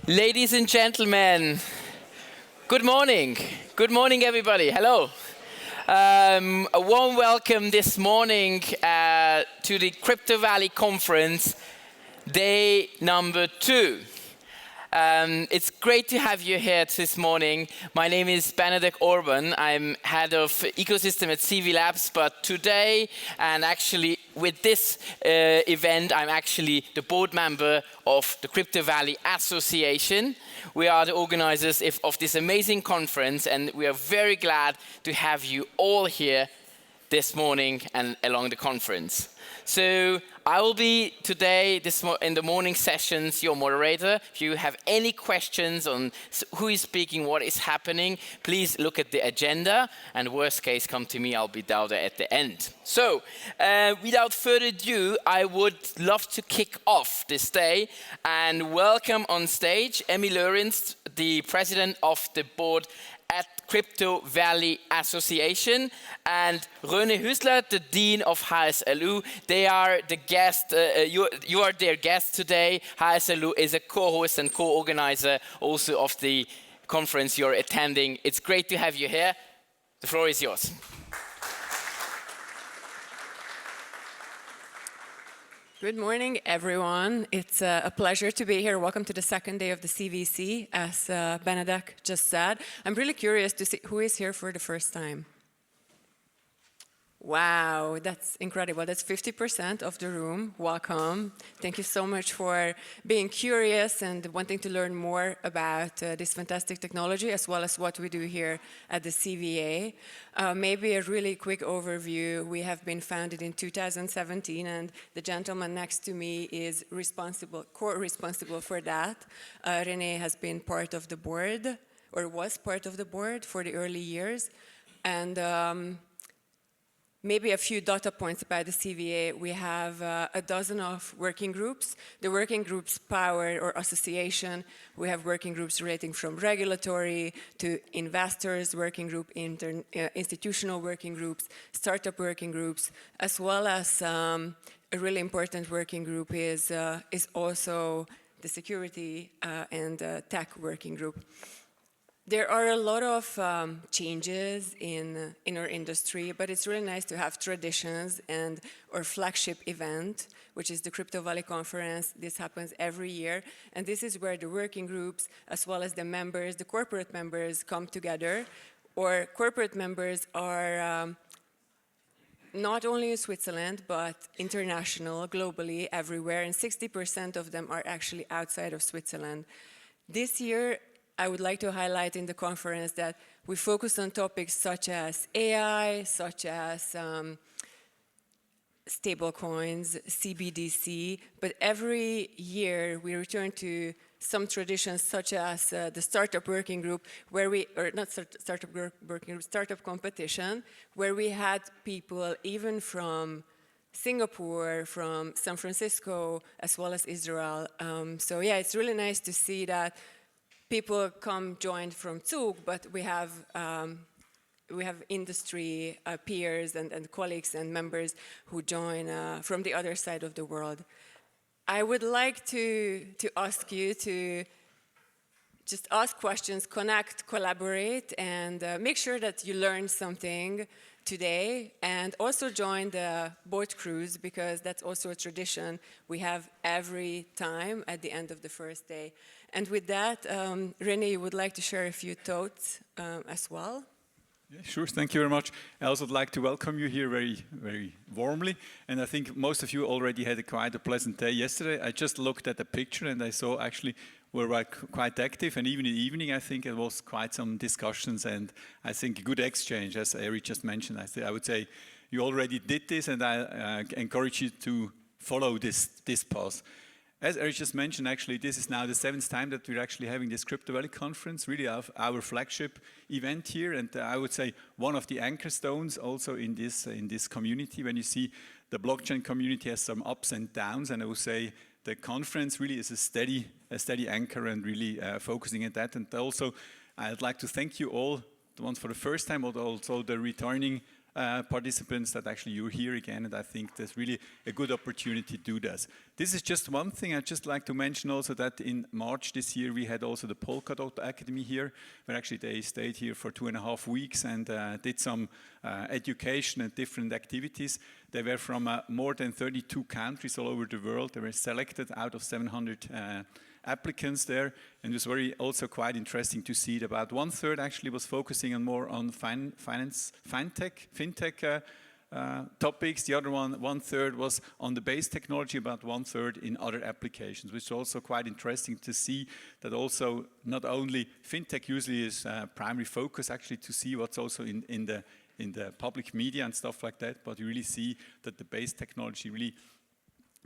Ladies and gentlemen, good morning. Good morning, everybody. Hello. A warm welcome this morning to the Crypto Valley Conference, day number 2. It's great to have you here this morning. My name is Benedict Orban. I'm head of ecosystem at CV Labs, but today, and actually with this event, I'm actually the board member of the Crypto Valley Association. We are the organizers of this amazing conference, and we are very glad to have you all here this morning and along the conference. So I will be today, in the morning sessions, your moderator. If you have any questions on who is speaking, what is happening, please look at the agenda, and worst case, come to me, I'll be down there at the end. So without further ado, I would love to kick off this day and welcome on stage Emmy Lorenz, the president of the board at Crypto Valley Association, and René Hüsler, the Dean of HSLU. They are the guest, you are their guest today. HSLU is a co-host and co-organizer also of the conference you're attending. It's great to have you here. The floor is yours. Good morning, everyone. It's a pleasure to be here. Welcome to the second day of the CVC, as Benedict just said. I'm really curious to see who is here for the first time. Wow, that's incredible. That's 50% of the room. Welcome. Thank you so much for being curious and wanting to learn more about this fantastic technology, as well as what we do here at the CVA. Maybe a really quick overview. We have been founded in 2017, and the gentleman next to me is co-responsible for that. René has been part of the board, or was part of the board for the early years. And maybe a few data points about the CVA. We have a dozen of working groups. The working groups power or association. We have working groups relating from regulatory to investors working group, institutional working groups, startup working groups, as well as a really important working group is also the security and tech working group. There are a lot of changes in our industry, but it's really nice to have traditions, and our flagship event, which is the Crypto Valley Conference. This happens every year, and this is where the working groups, as well as the members, the corporate members, come together. Our corporate members are not only in Switzerland, but international, globally, everywhere, and 60% of them are actually outside of Switzerland. This year, I would like to highlight in the conference that we focus on topics such as AI, such as stablecoins, CBDC, but every year we return to some traditions such as the startup working group, where we, or not startup working group, startup competition, where we had people even from Singapore, from San Francisco, as well as Israel. So yeah, it's really nice to see that people come join from Zug, but we have industry peers and colleagues and members who join from the other side of the world. I would like to ask you to just ask questions, connect, collaborate, and make sure that you learn something today, and also join the boat cruise, because that's also a tradition we have every time at the end of the first day. And with that, René, you would like to share a few thoughts as well? Yeah, sure, thank you very much. I also would like to welcome you here very, very warmly. And I think most of you already had quite a pleasant day yesterday. I just looked at the picture and I saw actually we're quite active. And even in the evening, I think it was quite some discussions and I think a good exchange, as Eric just mentioned. I would say you already did this, and I encourage you to follow this path. As Eric just mentioned, actually, this is now the 7th time that we're actually having this Crypto Valley Conference, really our flagship event here, and I would say one of the anchor stones also in this community. When you see the blockchain community has some ups and downs, and I would say the conference really is a steady anchor and really focusing at that. And also, I'd like to thank you all, the ones for the first time, but also the returning participants that actually you're here again, and I think there's really a good opportunity to do this. This is just one thing. I'd just like to mention also that in March this year we had also the Polkadot Academy here, where actually they stayed here for 2.5 weeks and did some education and different activities. They were from more than 32 countries all over the world. They were selected out of 700 applicants there, and it was very also quite interesting to see that about 1/3 actually was focusing on more on fintech topics. The other 1/3 was on the base technology, about 1/3 in other applications, which is also quite interesting to see that also not only fintech usually is primary focus actually to see what's also in the public media and stuff like that, but you really see that the base technology really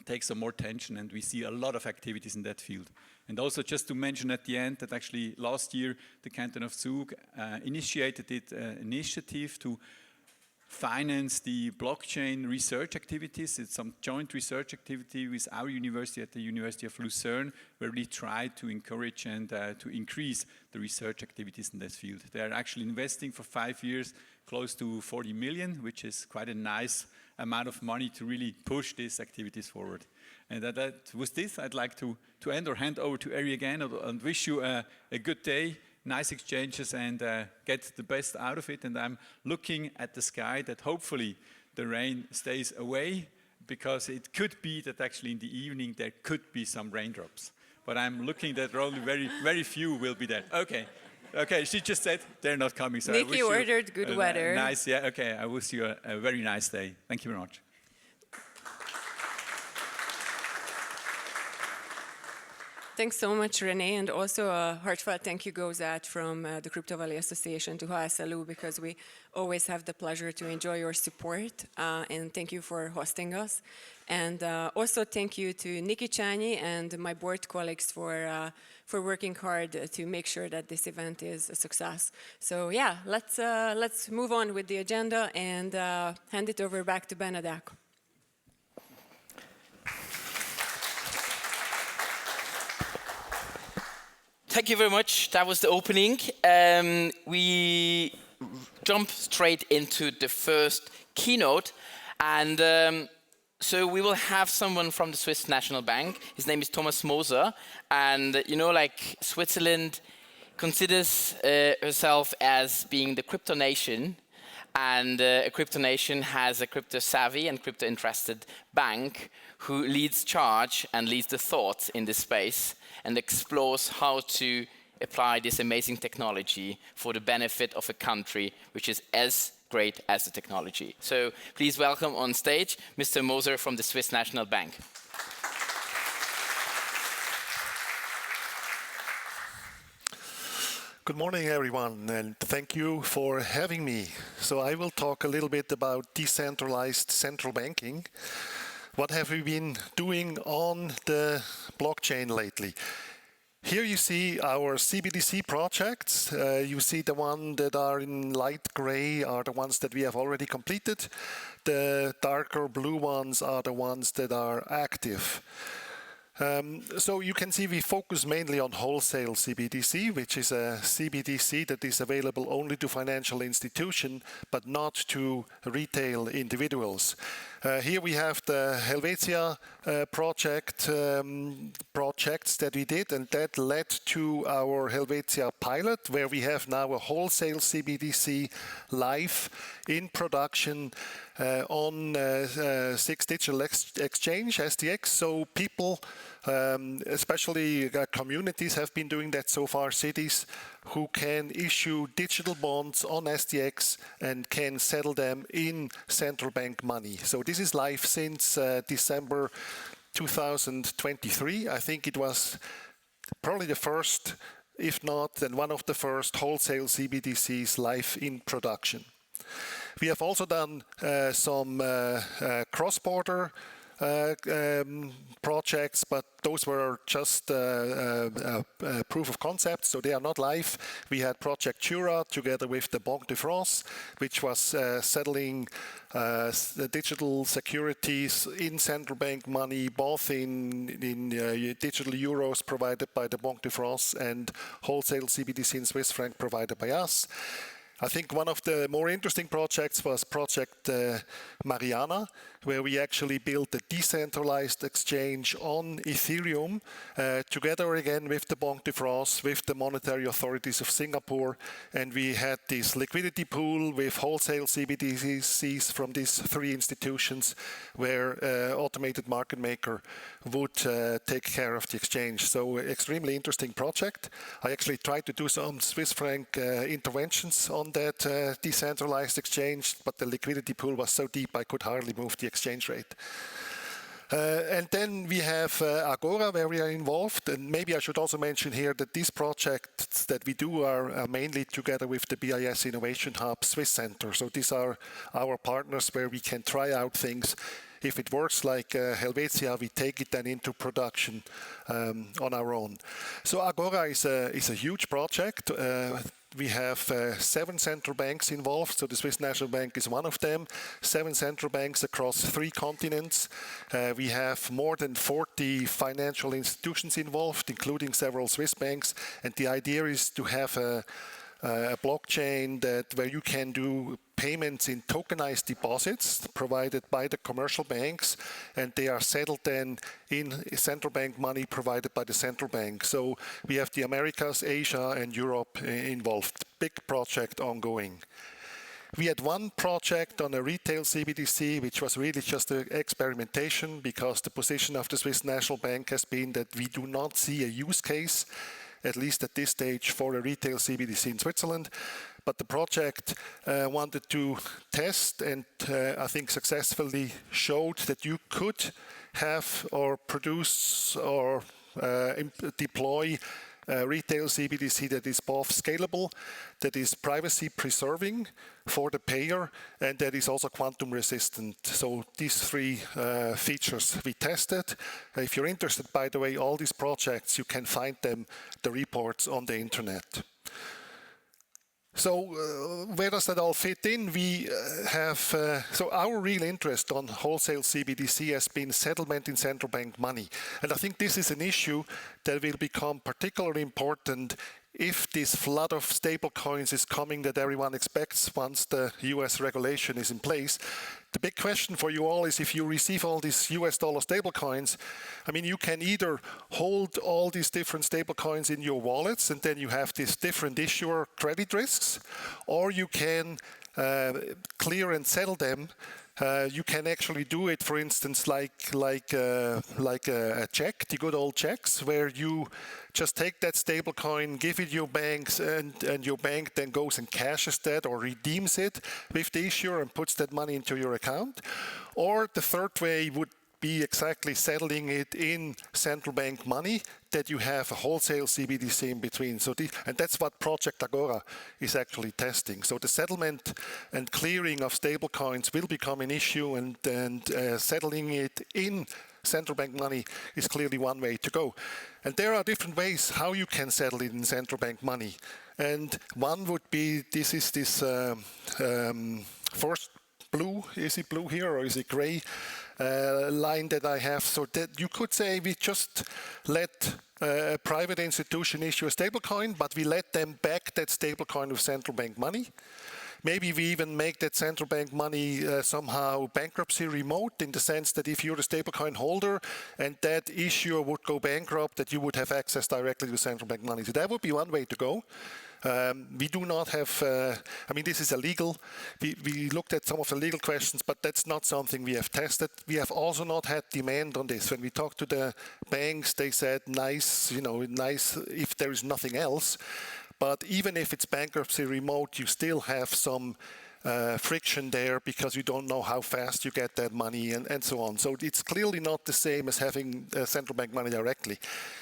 takes some more attention, and we see a lot of activities in that field. And also just to mention at the end that actually last year the Canton of Zug initiated an initiative to finance the blockchain research activities. It's some joint research activity with our university at the University of Lucerne, where we try to encourage and to increase the research activities in this field. They are actually investing for 5 years close to 40 million, which is quite a nice amount of money to really push these activities forward. And with this, I'd like to end or hand over to Ari again and wish you a good day, nice exchanges, and get the best out of it. And I'm looking at the sky that hopefully the rain stays away, because it could be that actually in the evening there could be some raindrops. But I'm looking that only very few will be there. Okay, she just said they're not coming. So Nikki ordered good weather. Nice, yeah, okay. I wish you a very nice day. Thank you very much. Thanks so much, René, and also a heartfelt thank you goes out from the Crypto Valley Association to HSLU, because we always have the pleasure to enjoy your support, and thank you for hosting us. And also thank you to Nikki Csányi and my board colleagues for working hard to make sure that this event is a success. So yeah, let's move on with the agenda and hand it over back to Benedek. Thank you very much. That was the opening. We jump straight into the first keynote, and so we will have someone from the Swiss National Bank. His name is Thomas Moser, and you know, like Switzerland considers herself as being the crypto nation, and a crypto nation has a crypto savvy and crypto interested bank who leads charge and leads the thoughts in this space and explores how to apply this amazing technology for the benefit of a country which is as great as the technology. So please welcome on stage Mr. Moser from the Swiss National Bank. Good morning, everyone, and thank you for having me. So I will talk a little bit about decentralized central banking. What have we been doing on the blockchain lately? Here you see our CBDC projects. You see the ones that are in light gray are the ones that we have already completed. The darker blue ones are the ones that are active. So you can see we focus mainly on wholesale CBDC, which is a CBDC that is available only to financial institutions, but not to retail individuals. Here we have the Helvetia projects that we did, and that led to our Helvetia pilot, where we have now a wholesale CBDC live in production on SIX Digital Exchange, SDX. So people, especially communities, have been doing that so far, cities who can issue digital bonds on SDX and can settle them in central bank money. So this is live since December 2023. I think it was probably the first, if not, then one of the first wholesale CBDCs live in production. We have also done some cross-border projects, but those were just proof of concept, so they are not live. We had Project Jura together with the Banque de France, which was settling the digital securities in central bank money, both in digital euros provided by the Banque de France and wholesale CBDC in Swiss franc provided by us. I think one of the more interesting projects was Project Mariana, where we actually built a decentralized exchange on Ethereum, together again with the Banque de France, with the monetary authorities of Singapore, and we had this liquidity pool with wholesale CBDCs from these three institutions, where automated market maker would take care of the exchange. So extremely interesting project. I actually tried to do some Swiss franc interventions on that decentralized exchange, but the liquidity pool was so deep I could hardly move the exchange rate. And then we have Agora, where we are involved. And maybe I should also mention here that these projects that we do are mainly together with the BIS Innovation Hub Swiss Center. So these are our partners where we can try out things. If it works like Helvetia, we take it then into production on our own. So Agora is a huge project. We have 7 central banks involved, so the Swiss National Bank is one of them. 7 central banks across 3 continents. We have more than 40 financial institutions involved, including several Swiss banks. And the idea is to have a blockchain where you can do payments in tokenized deposits provided by the commercial banks, and they are settled then in central bank money provided by the central bank. So we have the Americas, Asia, and Europe involved. Big project ongoing. We had one project on a retail CBDC, which was really just an experimentation, because the position of the Swiss National Bank has been that we do not see a use case, at least at this stage, for a retail CBDC in Switzerland. But the project wanted to test and I think successfully showed that you could have or produce or deploy a retail CBDC that is both scalable, that is privacy preserving for the payer, and that is also quantum resistant. So these 3 features we tested. If you're interested, by the way, all these projects, you can find them, the reports on the internet. So where does that all fit in? We have, so our real interest on wholesale CBDC has been settlement in central bank money. And I think this is an issue that will become particularly important if this flood of stablecoins is coming that everyone expects once the US regulation is in place. The big question for you all is, if you receive all these US dollar stablecoins, I mean, you can either hold all these different stablecoins in your wallets and then you have these different issuer credit risks, or you can clear and settle them. You can actually do it, for instance, like a check, the good old checks, where you just take that stable coin, give it your banks, and your bank then goes and cashes that or redeems it with the issuer and puts that money into your account. Or the third way would be exactly settling it in central bank money, that you have a wholesale CBDC in between. So and that's what Project Agora is actually testing. So the settlement and clearing of stable coins will become an issue, and settling it in central bank money is clearly one way to go. And there are different ways how you can settle it in central bank money. And one would be, this is this first blue, is it blue here or is it gray line that I have? So that you could say we just let a private institution issue a stablecoin, but we let them back that stablecoin with central bank money. Maybe we even make that central bank money somehow bankruptcy remote, in the sense that if you're the stablecoin holder and that issuer would go bankrupt, that you would have access directly to central bank money. So that would be one way to go. We do not have, I mean, this is illegal. We looked at some of the legal questions, but that's not something we have tested. We have also not had demand on this. When we talked to the banks, they said, nice, you know, nice if there is nothing else. But even if it's bankruptcy remote, you still have some friction there, because you don't know how fast you get that money and so on. So it's clearly not the same as having central bank money directly.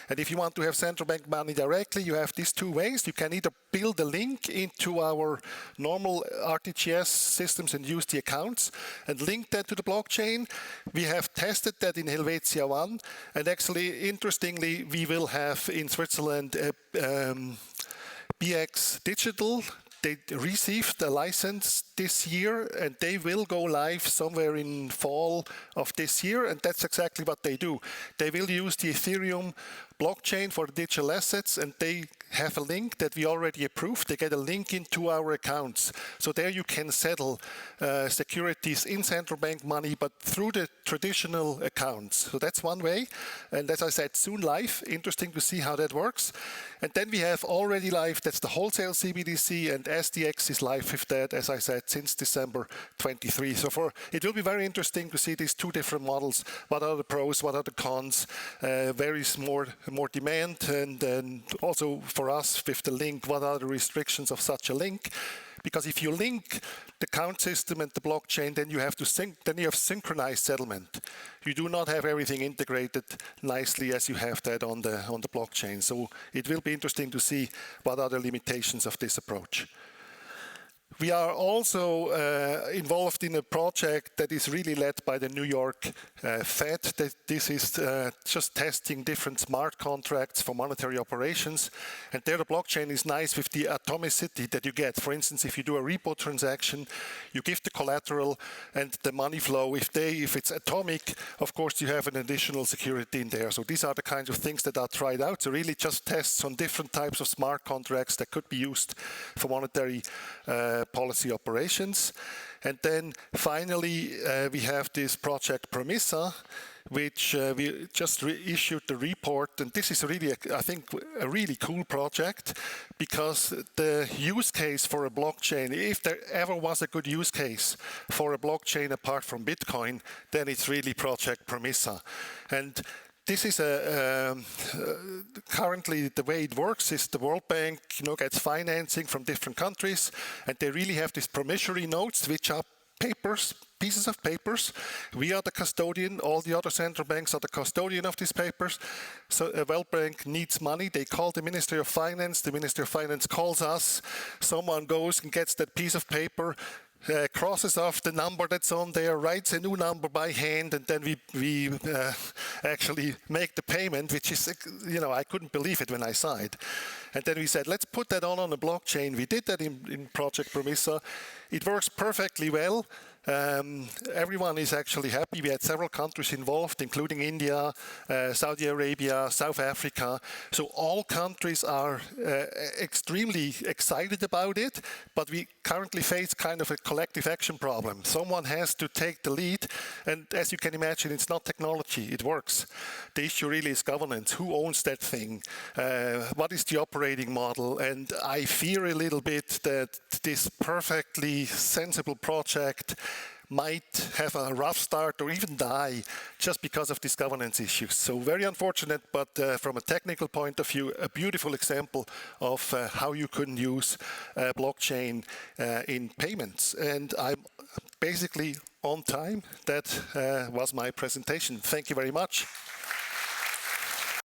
And if you want to have central bank money directly, you have these 2 ways. You can either build a link into our normal RTGS systems and use the accounts and link that to the blockchain. We have tested that in Helvetia 1. And actually, interestingly, we will have in Switzerland BX Digital. They received a license this year, and they will go live somewhere in fall of this year, and that's exactly what they do. They will use the Ethereum blockchain for the digital assets, and they have a link that we already approved. They get a link into our accounts. So there you can settle securities in central bank money, but through the traditional accounts. So that's one way. And as I said, soon live. Interesting to see how that works. And then we have already live, that's the wholesale CBDC, and SDX is live with that, as I said, since December 23. So it will be very interesting to see these two different models. What are the pros, what are the cons? Where is more demand? And also for us with the link, what are the restrictions of such a link? Because if you link the account system and the blockchain, then you have synchronized settlement. You do not have everything integrated nicely as you have that on the blockchain. So it will be interesting to see what are the limitations of this approach. We are also involved in a project that is really led by the New York Fed. This is just testing different smart contracts for monetary operations. And there the blockchain is nice with the atomicity that you get. For instance, if you do a repo transaction, you give the collateral and the money flow. If it's atomic, of course, you have an additional security in there. So these are the kinds of things that are tried out. So really just tests on different types of smart contracts that could be used for monetary policy operations. And then finally, we have this project Promissa, which we just issued the report. And this is really, I think, a really cool project, because the use case for a blockchain, if there ever was a good use case for a blockchain apart from Bitcoin, then it's really Project Promissa. And this is currently the way it works is the World Bank, gets financing from different countries, and they really have these promissory notes, which are pieces of papers. We are the custodian. All the other central banks are the custodian of these papers. So a World Bank needs money. They call the Ministry of Finance. The Ministry of Finance calls us. Someone goes and gets that piece of paper, crosses off the number that's on there, writes a new number by hand, and then we actually make the payment, which is, I couldn't believe it when I saw it. And then we said, let's put that on a blockchain. We did that in Project Promissa. It works perfectly well. Everyone is actually happy. We had several countries involved, including India, Saudi Arabia, South Africa. So all countries are extremely excited about it, but we currently face kind of a collective action problem. Someone has to take the lead, and as you can imagine, it's not technology, it works. The issue really is governance. Who owns that thing? What is the operating model? And I fear a little bit that this perfectly sensible project might have a rough start or even die just because of these governance issues. So very unfortunate, but from a technical point of view, a beautiful example of how you can use blockchain in payments. And I'm basically on time. That was my presentation. Thank you very much.